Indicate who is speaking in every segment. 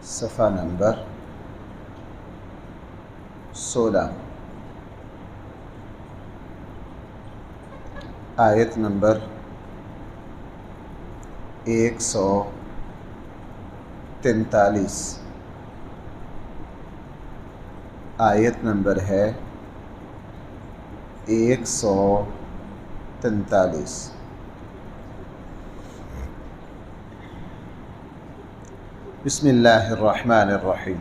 Speaker 1: صفحہ نمبر 16، آیت نمبر 143، آیت نمبر ہے 143۔ بسم اللہ الرحمن الرحیم۔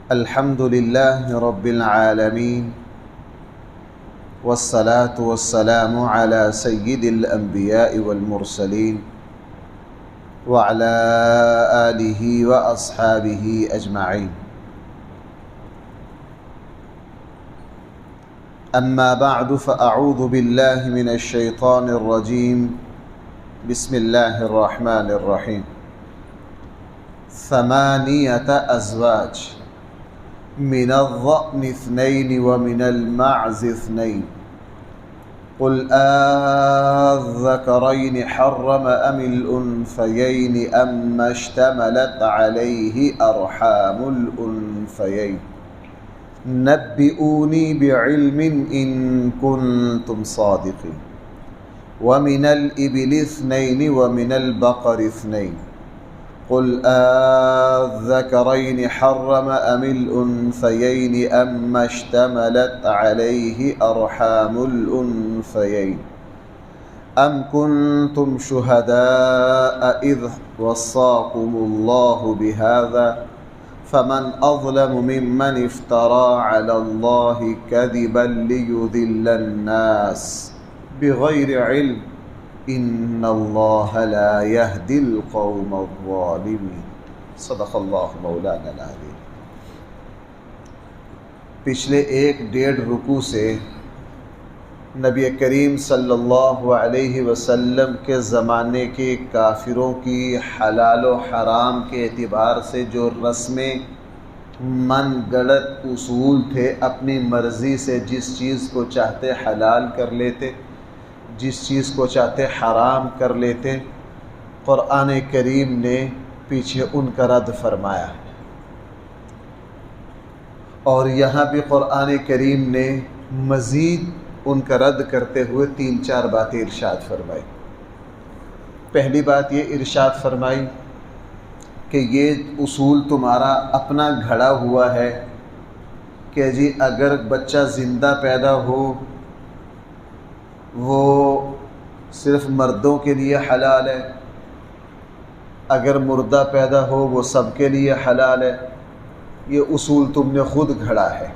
Speaker 1: الحمد للہ رب العالمین والصلاة والسلام على سید الانبیاء والمرسلین وعلى آلہ واصحابہ اجمعین۔ اما بعد فاعوذ باللہ من الشیطان الرجیم۔ بسم اللہ الرحمن الرحیم۔ ثمانیۃ ازواج من الضأن اثنین ومن المعز اثنین قل آذکرین حرم ام الانثیین ام اشتملت علیہ ارحام الانثیین نبئونی بعلم ان کنتم صادقین ومن الإبل اثنين ومن البقر اثنين قل آذكرين حرم أم الأنثيين أم اشتملت عليه أرحام الأنثيين أم كنتم شهداء إذ وصاكم الله بهذا فمن أظلم ممن افترى على الله كذبا ليضل الناس بغیر علم ان اللہ لا یہدی القوم الظالمین۔ صدق اللہ مولانا العظیم۔ پچھلے 1.5 رکوع سے نبی کریم صلی اللہ علیہ وسلم کے زمانے کے کافروں کی حلال و حرام کے اعتبار سے جو رسمیں من گڑت اصول تھے، اپنی مرضی سے جس چیز کو چاہتے حلال کر لیتے، جس چیز کو چاہتے حرام کر لیتے، قرآن کریم نے پیچھے ان کا رد فرمایا، اور یہاں بھی قرآن کریم نے مزید ان کا رد کرتے ہوئے 3-4 باتیں ارشاد فرمائی۔ پہلی بات یہ ارشاد فرمائی کہ یہ اصول تمہارا اپنا گھڑا ہوا ہے کہ جی اگر بچہ زندہ پیدا ہو وہ صرف مردوں کے لیے حلال ہے، اگر مردہ پیدا ہو وہ سب کے لیے حلال ہے۔ یہ اصول تم نے خود گھڑا ہے۔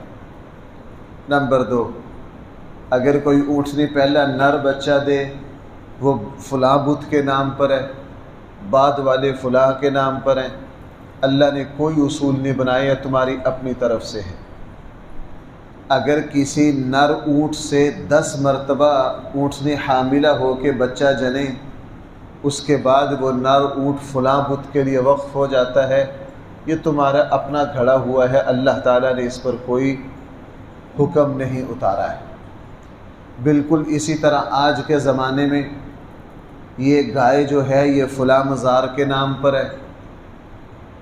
Speaker 1: نمبر 2، اگر کوئی اونٹنی پہلا نر بچہ دے وہ فلاں بت کے نام پر ہے، بعد والے فلاں کے نام پر ہیں۔ اللہ نے کوئی اصول نہیں بنایا، تمہاری اپنی طرف سے ہے۔ اگر کسی نر اونٹ سے 10 مرتبہ اونٹنی حاملہ ہو کے بچہ جنے، اس کے بعد وہ نر اونٹ فلاں بت کے لیے وقف ہو جاتا ہے، یہ تمہارا اپنا گھڑا ہوا ہے، اللہ تعالیٰ نے اس پر کوئی حکم نہیں اتارا ہے۔ بالکل اسی طرح آج کے زمانے میں یہ گائے جو ہے یہ فلاں مزار کے نام پر ہے،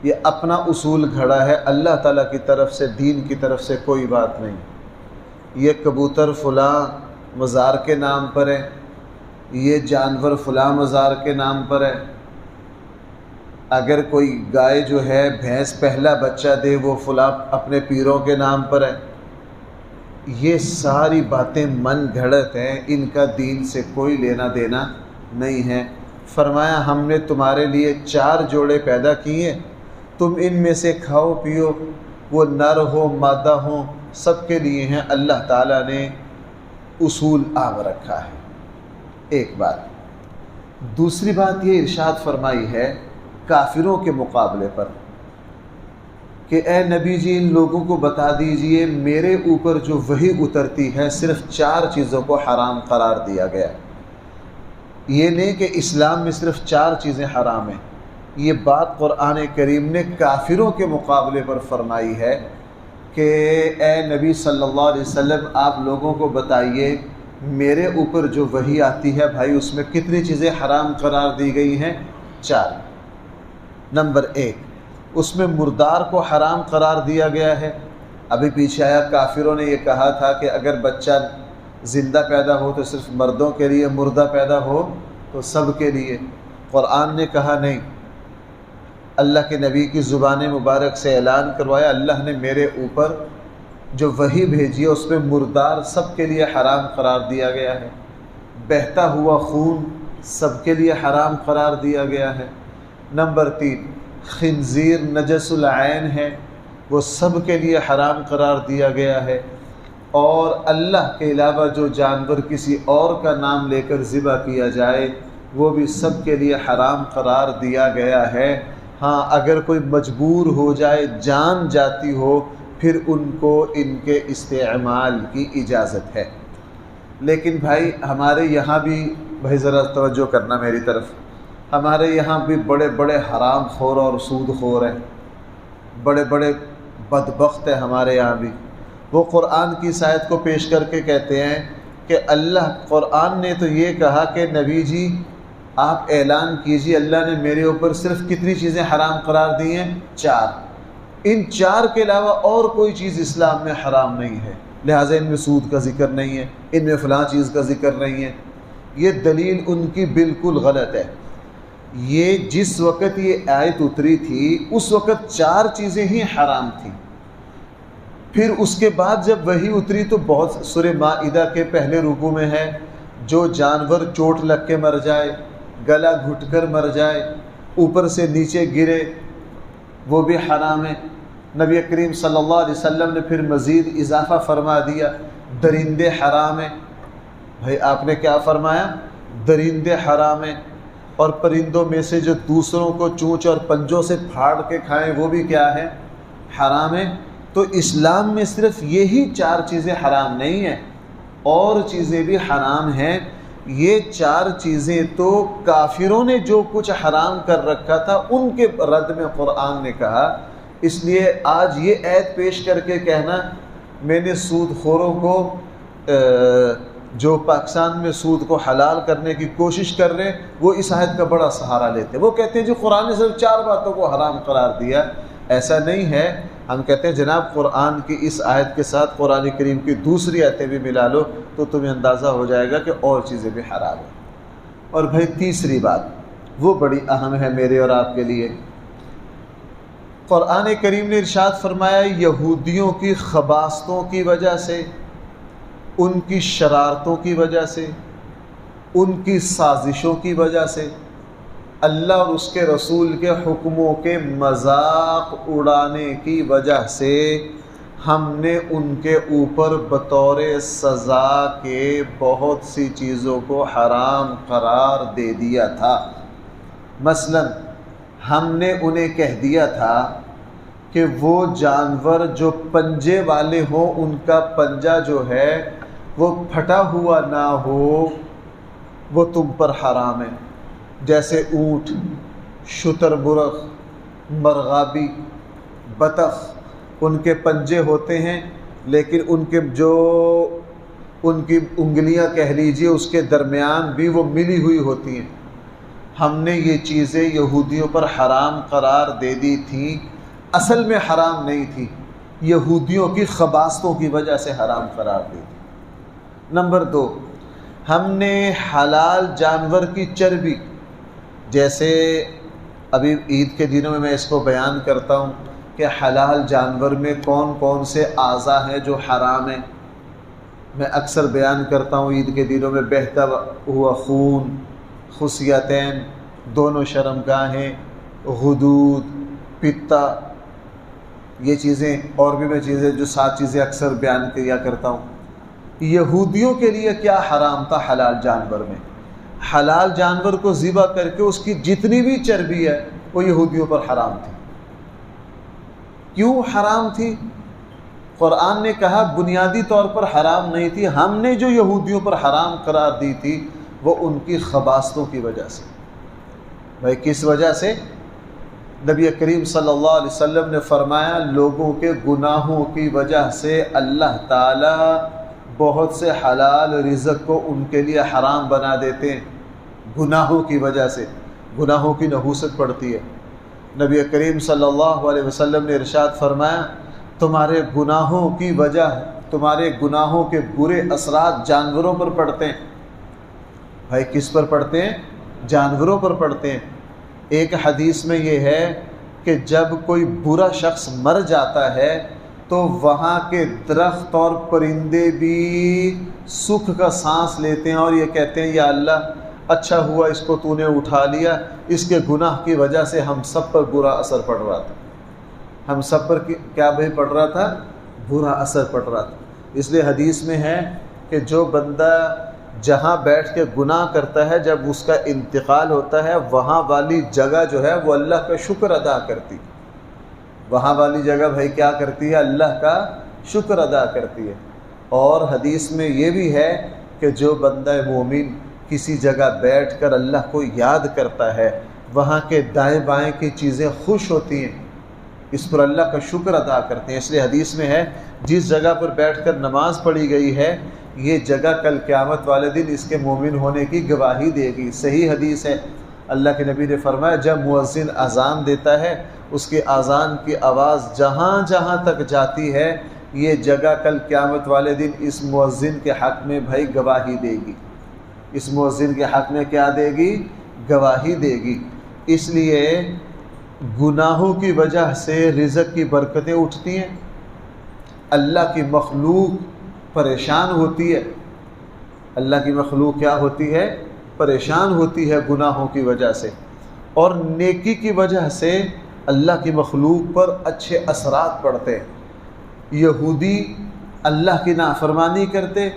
Speaker 1: یہ اپنا اصول گھڑا ہے، اللہ تعالیٰ کی طرف سے، دین کی طرف سے کوئی بات نہیں۔ یہ کبوتر فلاں مزار کے نام پر ہے، یہ جانور فلاں مزار کے نام پر ہے۔ اگر کوئی گائے جو ہے بھینس پہلا بچہ دے وہ فلاں اپنے پیروں کے نام پر ہے۔ یہ ساری باتیں من گھڑت ہیں، ان کا دین سے کوئی لینا دینا نہیں ہے۔ فرمایا ہم نے تمہارے لیے 4 جوڑے پیدا کیے، تم ان میں سے کھاؤ پیو، وہ نر ہو مادہ ہوں سب کے لیے ہیں، اللہ تعالیٰ نے اصول عام رکھا ہے۔ ایک بات۔ دوسری بات یہ ارشاد فرمائی ہے کافروں کے مقابلے پر کہ اے نبی جی ان لوگوں کو بتا دیجئے میرے اوپر جو وحی اترتی ہے صرف 4 چیزوں کو حرام قرار دیا گیا۔ یہ نہیں کہ اسلام میں صرف 4 چیزیں حرام ہیں، یہ بات قرآن کریم نے کافروں کے مقابلے پر فرمائی ہے کہ اے نبی صلی اللہ علیہ وسلم آپ لوگوں کو بتائیے میرے اوپر جو وحی آتی ہے بھائی اس میں کتنی چیزیں حرام قرار دی گئی ہیں؟ 4۔ نمبر 1، اس میں مردار کو حرام قرار دیا گیا ہے۔ ابھی پیچھے آیا کافروں نے یہ کہا تھا کہ اگر بچہ زندہ پیدا ہو تو صرف مردوں کے لیے، مردہ پیدا ہو تو سب کے لیے۔ قرآن نے کہا نہیں، اللہ کے نبی کی زبان مبارک سے اعلان کروایا، اللہ نے میرے اوپر جو وحی بھیجی ہے اس میں مردار سب کے لیے حرام قرار دیا گیا ہے، بہتا ہوا خون سب کے لیے حرام قرار دیا گیا ہے۔ نمبر 3، خنزیر نجس العین ہے، وہ سب کے لیے حرام قرار دیا گیا ہے، اور اللہ کے علاوہ جو جانور کسی اور کا نام لے کر ذبح کیا جائے وہ بھی سب کے لیے حرام قرار دیا گیا ہے۔ ہاں اگر کوئی مجبور ہو جائے، جان جاتی ہو، پھر ان کو ان کے استعمال کی اجازت ہے۔ لیکن بھائی ہمارے یہاں بھی، بھائی ذرا توجہ کرنا میری طرف، ہمارے یہاں بھی بڑے بڑے حرام خور اور سود خور ہیں، بڑے بڑے بدبخت ہیں ہمارے یہاں بھی۔ وہ قرآن کی اس آیت کو پیش کر کے کہتے ہیں کہ اللہ، قرآن نے تو یہ کہا کہ نبی جی آپ اعلان کیجیے اللہ نے میرے اوپر صرف کتنی چیزیں حرام قرار دی ہیں؟ 4۔ ان 4 کے علاوہ اور کوئی چیز اسلام میں حرام نہیں ہے، لہٰذا ان میں سود کا ذکر نہیں ہے، ان میں فلاں چیز کا ذکر نہیں ہے۔ یہ دلیل ان کی بالکل غلط ہے۔ یہ جس وقت یہ آیت اتری تھی اس وقت 4 چیزیں ہی حرام تھیں۔ پھر اس کے بعد جب وحی اتری تو بہت، سورہ مائدہ کے پہلے رکوع میں ہے، جو جانور چوٹ لگ کے مر جائے، گلا گھٹ کر مر جائے، اوپر سے نیچے گرے، وہ بھی حرام ہے۔ نبی کریم صلی اللہ علیہ وسلم نے پھر مزید اضافہ فرما دیا، درندے حرام ہیں۔ بھائی آپ نے کیا فرمایا؟ درندے حرام ہیں، اور پرندوں میں سے جو دوسروں کو چونچ اور پنجوں سے پھاڑ کے کھائیں وہ بھی کیا ہے؟ حرام ہے۔ تو اسلام میں صرف یہی 4 چیزیں حرام نہیں ہیں، اور چیزیں بھی حرام ہیں۔ یہ 4 چیزیں تو کافروں نے جو کچھ حرام کر رکھا تھا ان کے رد میں قرآن نے کہا۔ اس لیے آج یہ آیت پیش کر کے کہنا میں نے سود خوروں کو جو پاکستان میں سود کو حلال کرنے کی کوشش کر رہے ہیں وہ اس آیت کا بڑا سہارا لیتے ہیں۔ وہ کہتے ہیں جو قرآن نے صرف 4 باتوں کو حرام قرار دیا، ایسا نہیں ہے۔ ہم کہتے ہیں جناب قرآن کی اس آیت کے ساتھ قرآن کریم کی دوسری آیتیں بھی ملا لو تو تمہیں اندازہ ہو جائے گا کہ اور چیزیں بھی حرام ہیں۔ اور بھائی تیسری بات وہ بڑی اہم ہے میرے اور آپ کے لیے۔ قرآن کریم نے ارشاد فرمایا یہودیوں کی خباثتوں کی وجہ سے، ان کی شرارتوں کی وجہ سے، ان کی سازشوں کی وجہ سے، اللہ اور اس کے رسول کے حکموں کے مذاق اڑانے کی وجہ سے ہم نے ان کے اوپر بطور سزا کے بہت سی چیزوں کو حرام قرار دے دیا تھا۔ مثلا ہم نے انہیں کہہ دیا تھا کہ وہ جانور جو پنجے والے ہوں ان کا پنجہ جو ہے وہ پھٹا ہوا نہ ہو، وہ تم پر حرام ہے، جیسے اونٹ، شتر مرغ، مرغابی، بطخ، ان کے پنجے ہوتے ہیں لیکن ان کے جو ان کی انگلیاں کہہ لیجیے اس کے درمیان بھی وہ ملی ہوئی ہوتی ہیں۔ ہم نے یہ چیزیں یہودیوں پر حرام قرار دے دی تھیں، اصل میں حرام نہیں تھی، یہودیوں کی خباثتوں کی وجہ سے حرام قرار دی تھی۔ نمبر 2، ہم نے حلال جانور کی چربی، جیسے ابھی عید کے دنوں میں اس کو بیان کرتا ہوں کہ حلال جانور میں کون کون سے اعضاء ہیں جو حرام ہیں، میں اکثر بیان کرتا ہوں عید کے دنوں میں بہتا ہوا خون، خصیتین دونوں شرمگاہیں، غدود، پتا، یہ چیزیں، اور بھی میں چیزیں جو 7 چیزیں اکثر بیان کیا کرتا ہوں۔ یہودیوں کے لیے کیا حرام تھا حلال جانور میں؟ حلال جانور کو ذبح کر کے اس کی جتنی بھی چربی ہے وہ یہودیوں پر حرام تھی۔ کیوں حرام تھی؟ قرآن نے کہا بنیادی طور پر حرام نہیں تھی، ہم نے جو یہودیوں پر حرام قرار دی تھی وہ ان کی خباثتوں کی وجہ سے۔ بھائی کس وجہ سے؟ نبی کریم صلی اللہ علیہ وسلم نے فرمایا لوگوں کے گناہوں کی وجہ سے اللہ تعالیٰ بہت سے حلال رزق کو ان کے لیے حرام بنا دیتے ہیں، گناہوں کی وجہ سے، گناہوں کی نحوست پڑتی ہے۔ نبی کریم صلی اللہ علیہ وسلم نے ارشاد فرمایا تمہارے گناہوں کی وجہ تمہارے گناہوں کے برے اثرات جانوروں پر پڑتے ہیں۔ بھائی کس پر پڑتے ہیں؟ جانوروں پر پڑتے ہیں۔ ایک حدیث میں یہ ہے کہ جب کوئی برا شخص مر جاتا ہے تو وہاں کے درخت اور پرندے بھی سکھ کا سانس لیتے ہیں اور یہ کہتے ہیں یا اللہ اچھا ہوا اس کو تو نے اٹھا لیا، اس کے گناہ کی وجہ سے ہم سب پر برا اثر پڑ رہا تھا، ہم سب پر کیا بھائی پڑ رہا تھا؟ برا اثر پڑ رہا تھا۔ اس لیے حدیث میں ہے کہ جو بندہ جہاں بیٹھ کے گناہ کرتا ہے جب اس کا انتقال ہوتا ہے وہاں والی جگہ جو ہے وہ اللہ کا شکر ادا کرتی، وہاں والی جگہ بھائی کیا کرتی ہے؟ اللہ کا شکر ادا کرتی ہے۔ اور حدیث میں یہ بھی ہے کہ جو بندہ مومن کسی جگہ بیٹھ کر اللہ کو یاد کرتا ہے وہاں کے دائیں بائیں کی چیزیں خوش ہوتی ہیں، اس پر اللہ کا شکر ادا کرتے ہیں۔ اس لیے حدیث میں ہے جس جگہ پر بیٹھ کر نماز پڑھی گئی ہے یہ جگہ کل قیامت والے دن اس کے مومن ہونے کی گواہی دے گی۔ صحیح حدیث ہے، اللہ کے نبی نے فرمایا جب مؤذن اذان دیتا ہے اس کی اذان کی آواز جہاں جہاں تک جاتی ہے یہ جگہ کل قیامت والے دن اس مؤذن کے حق میں بھائی گواہی دے گی، اس مؤذن کے حق میں کیا دے گی؟ گواہی دے گی۔ اس لیے گناہوں کی وجہ سے رزق کی برکتیں اٹھتی ہیں، اللہ کی مخلوق پریشان ہوتی ہے، اللہ کی مخلوق کیا ہوتی ہے؟ پریشان ہوتی ہے گناہوں کی وجہ سے، اور نیکی کی وجہ سے اللہ کی مخلوق پر اچھے اثرات پڑتے ہیں۔ یہودی اللہ کی نافرمانی کرتے،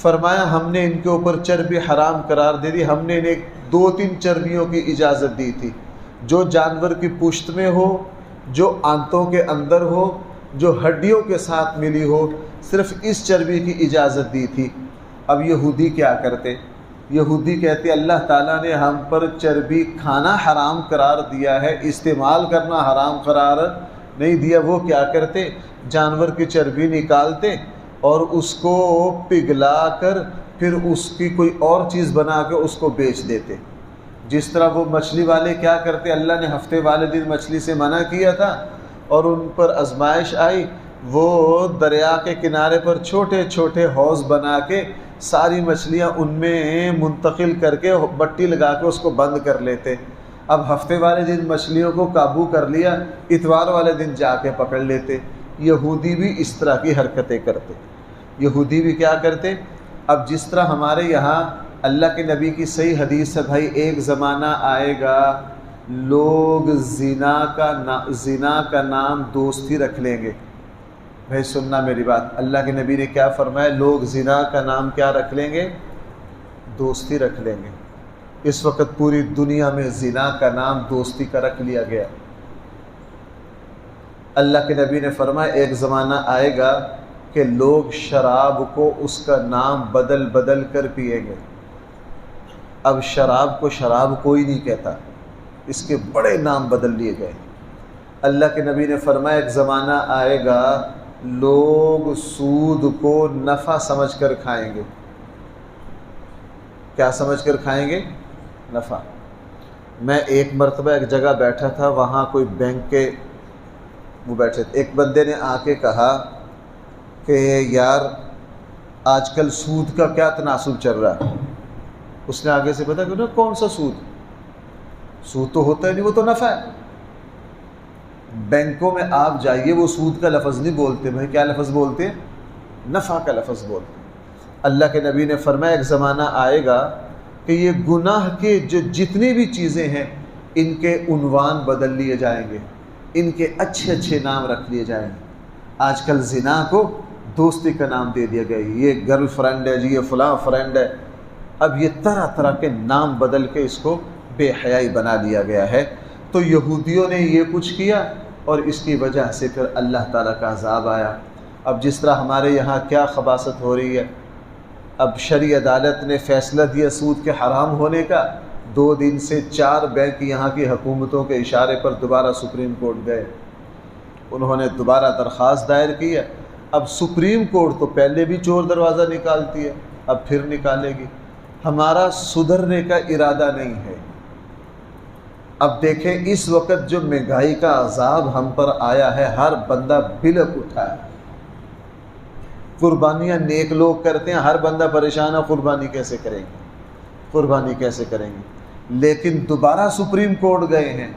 Speaker 1: فرمایا ہم نے ان کے اوپر چربی حرام قرار دے دی، ہم نے انہیں 2-3 چربیوں کی اجازت دی تھی، جو جانور کی پشت میں ہو، جو آنتوں کے اندر ہو، جو ہڈیوں کے ساتھ ملی ہو، صرف اس چربی کی اجازت دی تھی۔ اب یہودی کیا کرتے؟ یہودی کہتے اللہ تعالیٰ نے ہم پر چربی کھانا حرام قرار دیا ہے، استعمال کرنا حرام قرار نہیں دیا۔ وہ کیا کرتے؟ جانور کی چربی نکالتے اور اس کو پگھلا کر پھر اس کی کوئی اور چیز بنا کے اس کو بیچ دیتے۔ جس طرح وہ مچھلی والے کیا کرتے، اللہ نے ہفتے والے دن مچھلی سے منع کیا تھا اور ان پر آزمائش آئی، وہ دریا کے کنارے پر چھوٹے چھوٹے حوض بنا کے ساری مچھلیاں ان میں منتقل کر کے بٹی لگا کے اس کو بند کر لیتے۔ اب ہفتے والے دن مچھلیوں کو قابو کر لیا، اتوار والے دن جا کے پکڑ لیتے۔ یہودی بھی اس طرح کی حرکتیں کرتے، یہودی بھی کیا کرتے؟ اب جس طرح ہمارے یہاں اللہ کے نبی کی صحیح حدیث ہے بھائی ایک زمانہ آئے گا لوگ زنا کا نام دوستی رکھ لیں گے۔ بھائی سننا میری بات، اللہ کے نبی نے کیا فرمایا؟ لوگ زنا کا نام کیا رکھ لیں گے؟ دوستی رکھ لیں گے۔ اس وقت پوری دنیا میں زنا کا نام دوستی کا رکھ لیا گیا۔ اللہ کے نبی نے فرمایا ایک زمانہ آئے گا کہ لوگ شراب کو اس کا نام بدل بدل کر پئیں گے۔ اب شراب کو شراب کوئی نہیں کہتا، اس کے بڑے نام بدل لیے گئے۔ اللہ کے نبی نے فرمایا ایک زمانہ آئے گا لوگ سود کو نفع سمجھ کر کھائیں گے۔ کیا سمجھ کر کھائیں گے؟ نفع۔ میں ایک مرتبہ ایک جگہ بیٹھا تھا، وہاں کوئی بینک کے وہ بیٹھے تھے، ایک بندے نے آ کے کہا کہ یار آج کل سود کا کیا تناسب چل رہا ہے۔ اس نے آگے سے پتا کہ کون سا سود؟ سود تو ہوتا ہی نہیں، وہ تو نفع ہے۔ بینکوں میں آپ جائیے وہ سود کا لفظ نہیں بولتے بھائی، کیا لفظ بولتے ہیں؟ نفع کا لفظ بولتے ہیں۔ اللہ کے نبی نے فرمایا ایک زمانہ آئے گا کہ یہ گناہ کے جو جتنی بھی چیزیں ہیں ان کے عنوان بدل لیے جائیں گے، ان کے اچھے اچھے نام رکھ لیے جائیں گے۔ آج کل زنا کو دوستی کا نام دے دیا گیا، یہ گرل فرینڈ ہے جی، یہ فلاں فرینڈ ہے۔ اب یہ طرح طرح کے نام بدل کے اس کو بے حیائی بنا لیا گیا ہے۔ تو یہودیوں نے یہ کچھ کیا اور اس کی وجہ سے پھر اللہ تعالیٰ کا عذاب آیا۔ اب جس طرح ہمارے یہاں کیا خباثت ہو رہی ہے، اب شرعی عدالت نے فیصلہ دیا سود کے حرام ہونے کا، 2 دن سے 4 بینک یہاں کی حکومتوں کے اشارے پر دوبارہ سپریم کورٹ گئے، انہوں نے دوبارہ درخواست دائر کی ہے۔ اب سپریم کورٹ تو پہلے بھی چور دروازہ نکالتی ہے، اب پھر نکالے گی۔ ہمارا سدھرنے کا ارادہ نہیں ہے، اب دیکھیں اس وقت جو مہنگائی کا عذاب ہم پر آیا ہے، ہر بندہ بلک اٹھا ہے۔ قربانیاں نیک لوگ کرتے ہیں، ہر بندہ پریشان ہے قربانی کیسے کریں گے، قربانی کیسے کریں گے۔ لیکن دوبارہ سپریم کورٹ گئے ہیں،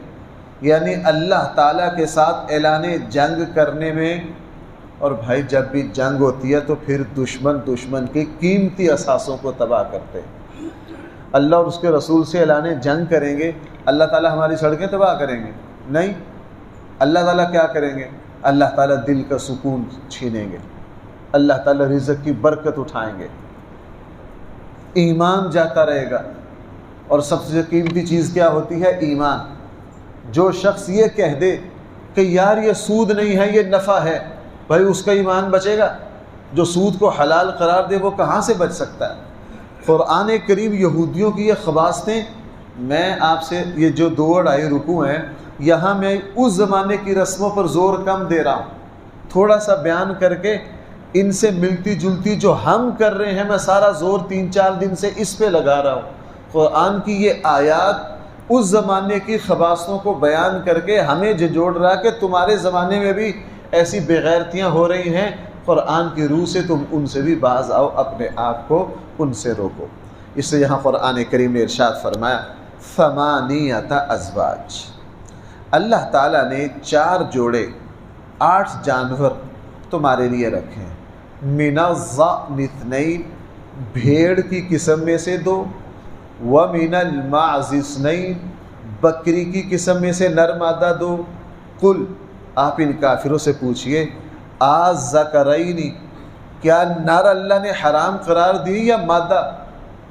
Speaker 1: یعنی اللہ تعالیٰ کے ساتھ اعلان جنگ کرنے میں۔ اور بھائی جب بھی جنگ ہوتی ہے تو پھر دشمن کے قیمتی اثاثوں کو تباہ کرتے ہیں۔ اللہ اور اس کے رسول سے اعلان جنگ کریں گے، اللہ تعالیٰ ہماری سڑکیں تباہ کریں گے؟ نہیں۔ اللہ تعالیٰ کیا کریں گے؟ اللہ تعالیٰ دل کا سکون چھینیں گے، اللہ تعالیٰ رزق کی برکت اٹھائیں گے، ایمان جاتا رہے گا۔ اور سب سے قیمتی چیز کیا ہوتی ہے؟ ایمان۔ جو شخص یہ کہہ دے کہ یار یہ سود نہیں ہے یہ نفع ہے، بھائی اس کا ایمان بچے گا؟ جو سود کو حلال قرار دے وہ کہاں سے بچ سکتا ہے؟ قرآن کریم یہودیوں کی یہ خباستیں، میں آپ سے یہ جو 2 2.5 رکوع ہیں، یہاں میں اس زمانے کی رسموں پر زور کم دے رہا ہوں، تھوڑا سا بیان کر کے ان سے ملتی جلتی جو ہم کر رہے ہیں میں سارا زور 3-4 دن سے اس پہ لگا رہا ہوں۔ قرآن کی یہ آیات اس زمانے کی خباستوں کو بیان کر کے ہمیں جھنجھوڑ رہا کہ تمہارے زمانے میں بھی ایسی بےغیرتیاں ہو رہی ہیں، قرآن کی روح سے تم ان سے بھی باز آؤ، اپنے آپ کو ان سے روکو۔ اس لیے یہاں قرآن کریم نے ارشاد فرمایا 8 ازواج، اللہ تعالیٰ نے 4 جوڑے 8 جانور تمہارے لیے رکھے ہیں۔ من الضأن 2، بھیڑ کی قسم میں سے 2، ومن المعز 2، بکری کی قسم میں سے نر مادہ 2۔ قل، آپ ان کافروں سے پوچھئے، الذکرین، کیا نر اللہ نے حرام قرار دی یا مادہ؟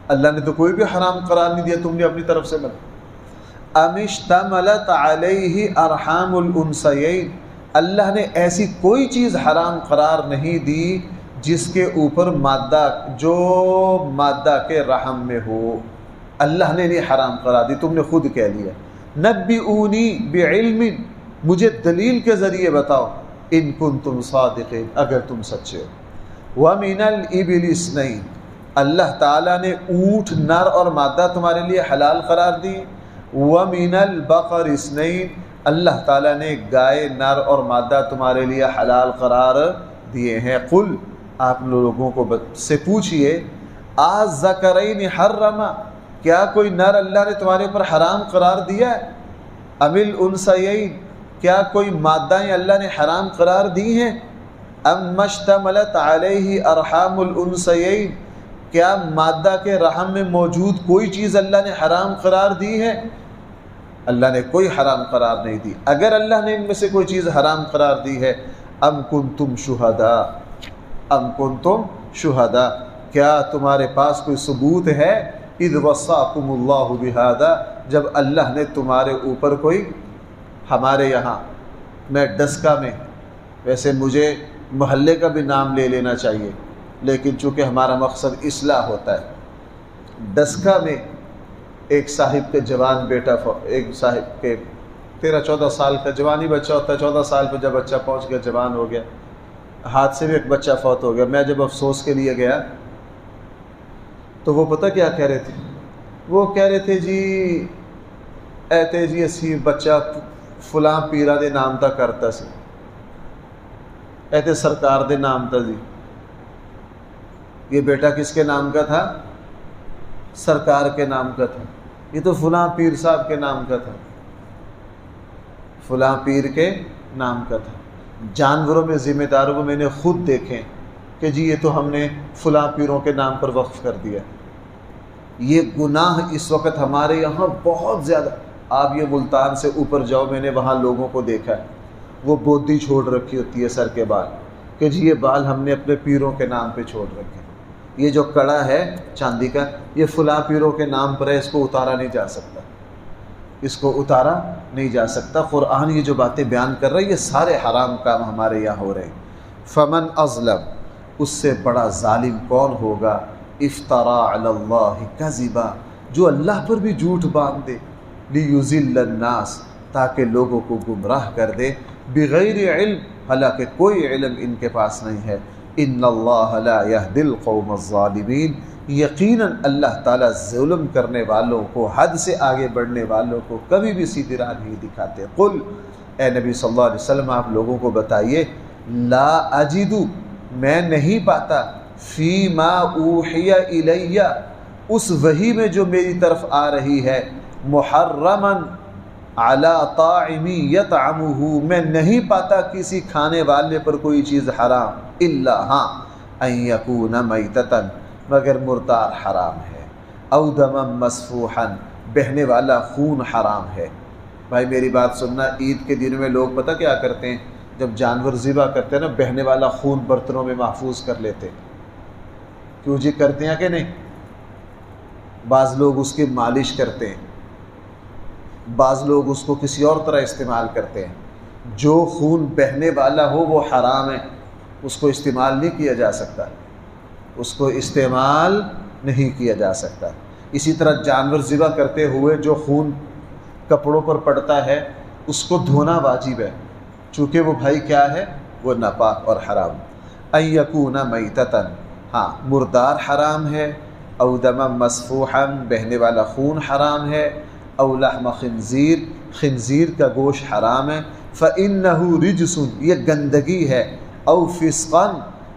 Speaker 1: اللہ نے تو کوئی بھی حرام قرار نہیں دیا، تم نے اپنی طرف سے بنا۔ ام اشتملت علیہ ارحام الانثیین، اللہ نے ایسی کوئی چیز حرام قرار نہیں دی جس کے اوپر جو مادہ کے رحم میں ہو، اللہ نے نہیں حرام قرار دی، تم نے خود کہہ لیا۔ نبئونی بعلم، مجھے دلیل کے ذریعے بتاؤ، ان کنتم صادقین، اگر تم سچے ہو۔ ومن الابل 2، اللہ تعالیٰ نے اونٹ نر اور مادہ تمہارے لیے حلال قرار دی۔ ومن البقر 2، اللہ تعالیٰ نے گائے نر اور مادہ تمہارے لیے حلال قرار دیے ہیں۔ قل، آپ لوگوں کو سے پوچھئے، الذکرین حرم، کیا کوئی نر اللہ نے تمہارے اوپر حرام قرار دیا ہے؟ ام الانثیین، کیا کوئی مادائیں اللہ نے حرام قرار دی ہیں؟ ام اشتملت علیہ ارحام الانثیین، کیا مادہ کے رحم میں موجود کوئی چیز اللہ نے حرام قرار دی ہے؟ اللہ نے کوئی حرام قرار نہیں دی۔ اگر اللہ نے ان میں سے کوئی چیز حرام قرار دی ہے، ام کنتم شہداء، کیا تمہارے پاس کوئی ثبوت ہے؟ اذ وصاکم اللہ بہذا، جب اللہ نے تمہارے اوپر کوئی، ہمارے یہاں، میں ڈسکا میں، ویسے مجھے محلے کا بھی نام لے لینا چاہیے لیکن چونکہ ہمارا مقصد اصلاح ہوتا ہے، ڈسکا میں ایک صاحب کے جوان بیٹا، ایک صاحب کے 13-14 سال کا جوانی بچہ ہوتا ہے، 14 سال پہ جب بچہ پہنچ گیا، جوان ہو گیا، ہاتھ سے بھی ایک بچہ فوت ہو گیا۔ میں جب افسوس کے لیے گیا تو وہ پتہ کیا کہہ رہے تھے؟ وہ کہہ رہے تھے جی اسی بچہ فلاں پیرا دے نام تا کرتا سی، ایتے سرکار دے نام تا جی۔ یہ بیٹا کس کے نام کا تھا؟ سرکار کے نام کا تھا۔ یہ تو فلاں پیر صاحب کے نام کا تھا، فلاں پیر کے نام کا تھا۔ جانوروں میں ذمہ داروں کو میں نے خود دیکھیں کہ جی یہ تو ہم نے فلاں پیروں کے نام پر وقف کر دیا۔ یہ گناہ اس وقت ہمارے یہاں بہت زیادہ، آپ یہ ملتان سے اوپر جاؤ، میں نے وہاں لوگوں کو دیکھا ہے، وہ بودی چھوڑ رکھی ہوتی ہے سر کے بال، کہ جی یہ بال ہم نے اپنے پیروں کے نام پہ چھوڑ رکھے، یہ جو کڑا ہے چاندی کا یہ فلاں پیروں کے نام پر ہے، اس کو اتارا نہیں جا سکتا، اس کو اتارا نہیں جا سکتا۔ قرآن یہ جو باتیں بیان کر رہا ہے یہ سارے حرام کام ہمارے یہاں ہو رہے ہیں۔ فمن اظلم، اس سے بڑا ظالم کون ہوگا؟ افترا علی اللہ کذبا، جو اللہ پر بھی جھوٹ باندھ دے، لیضل الناس، تاکہ لوگوں کو گمراہ کر دے، بغیر علم، حالانکہ کوئی علم ان کے پاس نہیں ہے۔ ان اللہ لا یہدی القوم الظالمین، یقیناً اللہ تعالیٰ ظلم کرنے والوں کو، حد سے آگے بڑھنے والوں کو کبھی بھی سیدھی راہ نہیں دکھاتے۔ قل، اے نبی صلی اللہ علیہ وسلم آپ لوگوں کو بتائیے، لا اجدو، میں نہیں پاتا، فی ما اوحی الیہ، اس وحی میں جو میری طرف آ رہی ہے، محرما علی طاعم یطعمہ، میں نہیں پاتا کسی کھانے والے پر کوئی چیز حرام، الا ہاں ان یکون میتتا، مگر مردار حرام ہے، او دما مسفوحا، بہنے والا خون حرام ہے۔ بھائی میری بات سننا، عید کے دن میں لوگ پتہ کیا کرتے ہیں، جب جانور ذبح کرتے ہیں نا، بہنے والا خون برتنوں میں محفوظ کر لیتے۔ کیوں جی کرتے ہیں کہ نہیں؟ بعض لوگ اس کی مالش کرتے ہیں، بعض لوگ اس کو کسی اور طرح استعمال کرتے ہیں۔ جو خون بہنے والا ہو وہ حرام ہے، اس کو استعمال نہیں کیا جا سکتا، اس کو استعمال نہیں کیا جا سکتا۔ اسی طرح جانور ذبح کرتے ہوئے جو خون کپڑوں پر پڑتا ہے اس کو دھونا واجب ہے، چونکہ وہ بھائی کیا ہے، وہ ناپاک اور حرام۔ ان یکون میتتا، ہاں مردار حرام ہے، او دم مسفوحا، بہنے والا خون حرام ہے، او لحم خنزیر، خنزیر کا گوشت حرام ہے، فإنہ رجس، یہ گندگی ہے، او فسقا،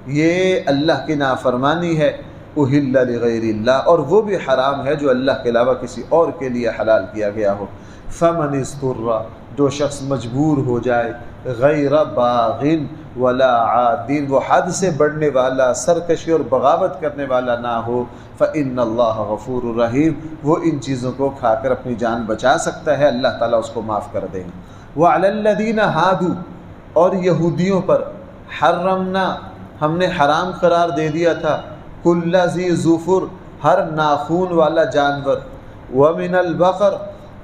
Speaker 1: یہ اللہ کی نافرمانی ہے، اہل لغیر اللہ، اور وہ بھی حرام ہے جو اللہ کے علاوہ کسی اور کے لیے حلال کیا گیا ہو۔ فمن اضطر، جو شخص مجبور ہو جائے، غیر باغ ولا عاد، وہ حد سے بڑھنے والا، سرکشی اور بغاوت کرنے والا نہ ہو، فإن اللہ غفور الرحیم، وہ ان چیزوں کو کھا کر اپنی جان بچا سکتا ہے، اللہ تعالیٰ اس کو معاف کر دیں گے۔ وعلی الذین ہادوا، اور یہودیوں پر، حرمنا، ہم نے حرام قرار دے دیا تھا، کل ذی ظفر، ہر ناخون والا جانور، ومن البقر،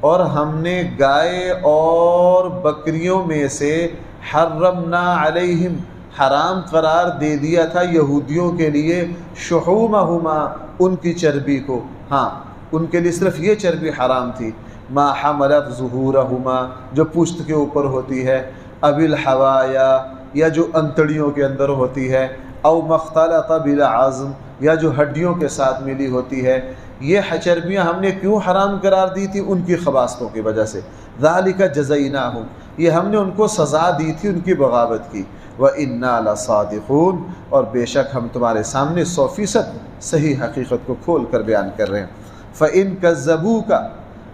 Speaker 1: اور ہم نے گائے اور بکریوں میں سے، حرمنا علیہم، حرام قرار دے دیا تھا یہودیوں کے لیے، شحومہما، ان کی چربی کو، ہاں ان کے لیے صرف یہ چربی حرام تھی، ما حملت ظہورہما، جو پشت کے اوپر ہوتی ہے، اب الحوایا، یا جو انتڑیوں کے اندر ہوتی ہے، او مختلط بالعظم، یا جو ہڈیوں کے ساتھ ملی ہوتی ہے۔ یہ چربیاں ہم نے کیوں حرام قرار دی تھی؟ ان کی خباثتوں کی وجہ سے۔ ذالک جزیناہم، یہ ہم نے ان کو سزا دی تھی ان کی بغاوت کی۔ وَإِنَّا لَصَادِقُونَ، اور بے شک ہم تمہارے سامنے 100% صحیح حقیقت کو کھول کر بیان کر رہے ہیں۔ فَإِن كَذَّبُوكَ،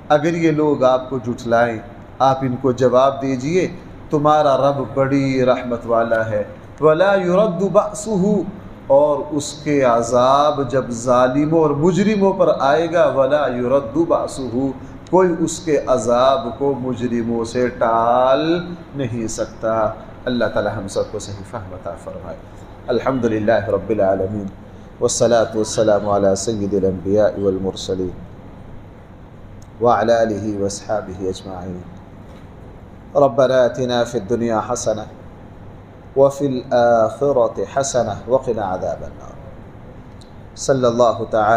Speaker 1: اگر یہ لوگ آپ کو جھٹلائیں، آپ ان کو جواب دیجئے، تمہارا رب بڑی رحمت والا ہے، وَلَا يُرَدُّ بَأْسُهُ، اور اس کے عذاب جب ظالموں اور مجرموں پر آئے گا، وَلَا يُرَدُّ بَأْسُهُ، کوئی اس کے عذاب کو مجرموں سے ٹال نہیں سکتا۔ اللہ تعالی ہم سب کو صحیح فہم عطا فرمائے۔ الحمدللہ رب العالمین، والصلاة والسلام علی سید الانبیاء والمرسلین، وعلی آلہ واصحابہ اجمعین۔ ربنا آتنا فی الدنیا حسنہ وفی الآخرة حسنہ وقنا عذاب النار۔ صلی اللہ تعالی